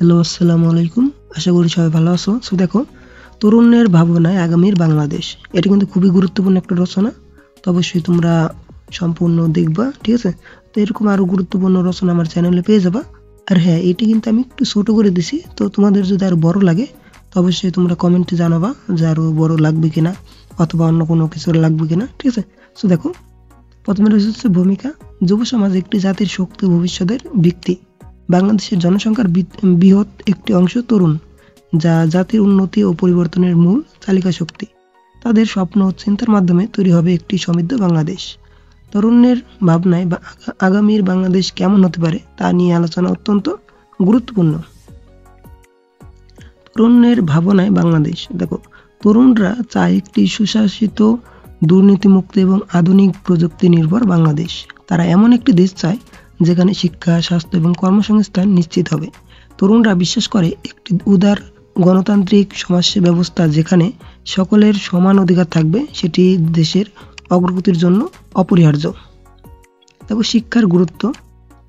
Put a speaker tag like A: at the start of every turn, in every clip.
A: Hello, আসসালামু আলাইকুম। আশা করি সবাই ভালো আছো। সো দেখো, তরুণের ভাবনায় আগামীর বাংলাদেশ, এটা কিন্তু খুবই গুরুত্বপূর্ণ একটা রচনা। তো অবশ্যই তোমরা সম্পূর্ণ দেখবা, ঠিক আছে? তো এরকম আরও গুরুত্বপূর্ণ রচনা আমার চ্যানেলে পেয়ে যাবা। আর হ্যাঁ, এটি কিন্তু আমি একটু ছোট করে দিছি, তো তোমাদের যদি আরও বড় লাগে তো অবশ্যই তোমরা কমেন্টে জানাবা যে আরও বড় লাগবে কিনা, অথবা অন্য কোনো কিছু লাগবে কিনা, ঠিক আছে? সো দেখো, প্রথমে রয়েছে ভূমিকা। যুব সমাজ একটি জাতির শক্তি, ভবিষ্যতের ভিত্তি। বাংলাদেশের জনসংখ্যার বৃহৎ একটি অংশ তরুণ, যা জাতির উন্নতি ও পরিবর্তনের মূল চালিকা শক্তি। তাদের স্বপ্ন ও চিন্তার মাধ্যমে তৈরি হবে একটি সমৃদ্ধ বাংলাদেশ। তরুণের ভাবনায় আগামীর বাংলাদেশ কেমন হতে পারে তা নিয়ে আলোচনা অত্যন্ত গুরুত্বপূর্ণ। তরুণের ভাবনায় বাংলাদেশ, দেখো, তরুণরা চায় একটি সুশাসিত, দুর্নীতিমুক্ত এবং আধুনিক প্রযুক্তি নির্ভর বাংলাদেশ। তারা এমন একটি দেশ চায় যেখানে শিক্ষা, স্বাস্থ্য এবং কর্মসংস্থান নিশ্চিত হবে। তরুণরা বিশ্বাস করে একটি উদার গণতান্ত্রিক সমাজ ব্যবস্থা যেখানে সকলের সমান অধিকার থাকবে, সেটি দেশের অগ্রগতির জন্য অপরিহার্য। তারপর শিক্ষার গুরুত্ব।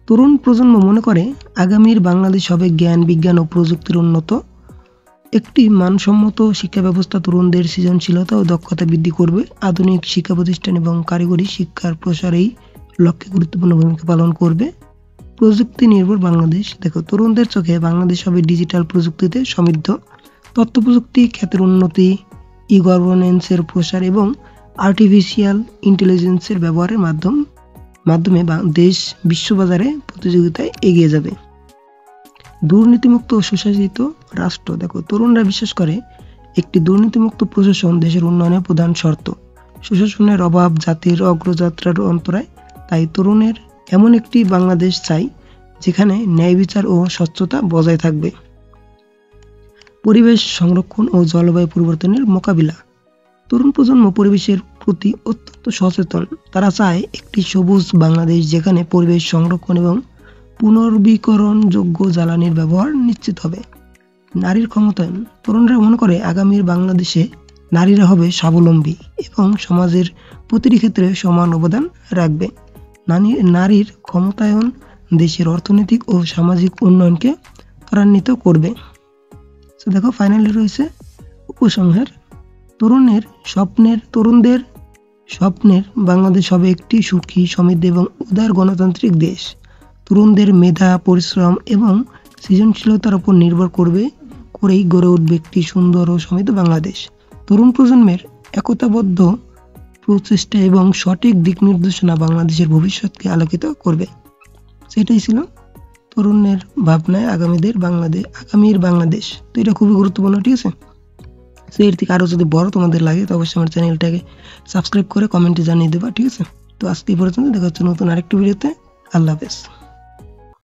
A: তরুণ প্রজন্ম মনে করে আগামীর বাংলাদেশ হবে জ্ঞান, বিজ্ঞান ও প্রযুক্তির উন্নত একটি মানসম্মত শিক্ষা ব্যবস্থা। তরুণদের সৃজনশীলতা ও দক্ষতা বৃদ্ধি করবে। আধুনিক শিক্ষা প্রতিষ্ঠান এবং কারিগরি শিক্ষার প্রসারেই লক্ষ্যে গুরুত্বপূর্ণ ভূমিকা পালন করবে। প্রযুক্তি নির্ভর বাংলাদেশ, দেখো, তরুণদের চোখে বাংলাদেশ হবে ডিজিটাল প্রযুক্তিতে সমৃদ্ধ। তথ্য প্রযুক্তি ক্ষেত্রের উন্নতি, ই গভর্নেন্সের প্রসার এবং আর্টিফিশিয়াল ইন্টেলিজেন্সের ব্যবহারের মাধ্যমে দেশ বিশ্ববাজারে প্রতিযোগিতায় এগিয়ে যাবে। দুর্নীতিমুক্ত ও সুশাসিত রাষ্ট্র, দেখো, তরুণরা বিশ্বাস করে একটি দুর্নীতিমুক্ত প্রশাসন দেশের উন্নয়নের প্রধান শর্ত। সুশাসনের অভাব জাতির অগ্রযাত্রার অন্তরায়। তাই তরুণের এমন একটি বাংলাদেশ চাই যেখানে ন্যায় বিচার ও স্বচ্ছতা বজায় থাকবে। পরিবেশ সংরক্ষণ ও জলবায়ু পরিবর্তনের মোকাবিলা। তরুণ প্রজন্ম পরিবেশের প্রতি অত্যন্ত সচেতন। তারা চায় একটি সবুজ বাংলাদেশ যেখানে পরিবেশ সংরক্ষণ এবং পুনর্বীকরণযোগ্য জ্বালানির ব্যবহার নিশ্চিত হবে। নারীর ক্ষমতায়ন। তরুণরা মনে করে আগামীর বাংলাদেশে নারীরা হবে স্বাবলম্বী এবং সমাজের প্রতিটি ক্ষেত্রে সমান অবদান রাখবে। নারীর ক্ষমতায়ন দেশের অর্থনৈতিক ও সামাজিক উন্নয়নকে ত্বরান্বিত করবে। তো দেখো, ফাইনালি রয়েছে উপসংহার। তরুণদের স্বপ্নের বাংলাদেশ হবে একটি সুখী, সমৃদ্ধ এবং উদার গণতান্ত্রিক দেশ। তরুণদের মেধা, পরিশ্রম এবং সৃজনশীলতার উপর নির্ভর করেই গড়ে উঠবে একটি সুন্দর ও সমৃদ্ধ বাংলাদেশ। তরুণ প্রজন্মের একতাবদ্ধ প্রচেষ্টা এবং সঠিক দিক নির্দেশনা বাংলাদেশের ভবিষ্যৎকে আলোকিত করবে। সেটাই ছিল তরুণের ভাবনায় আগামীর বাংলাদেশ। তো এটা খুবই গুরুত্বপূর্ণ, ঠিক আছে? সো এর থেকে আরও যদি বড় তোমাদের লাগে তো অবশ্যই আমার চ্যানেলটাকে সাবস্ক্রাইব করে কমেন্টে জানিয়ে দেবা, ঠিক আছে? তো আজকে এই পর্যন্ত, দেখা হচ্ছে নতুন আরেকটি ভিডিওতে। আল্লাহ হাফেজ।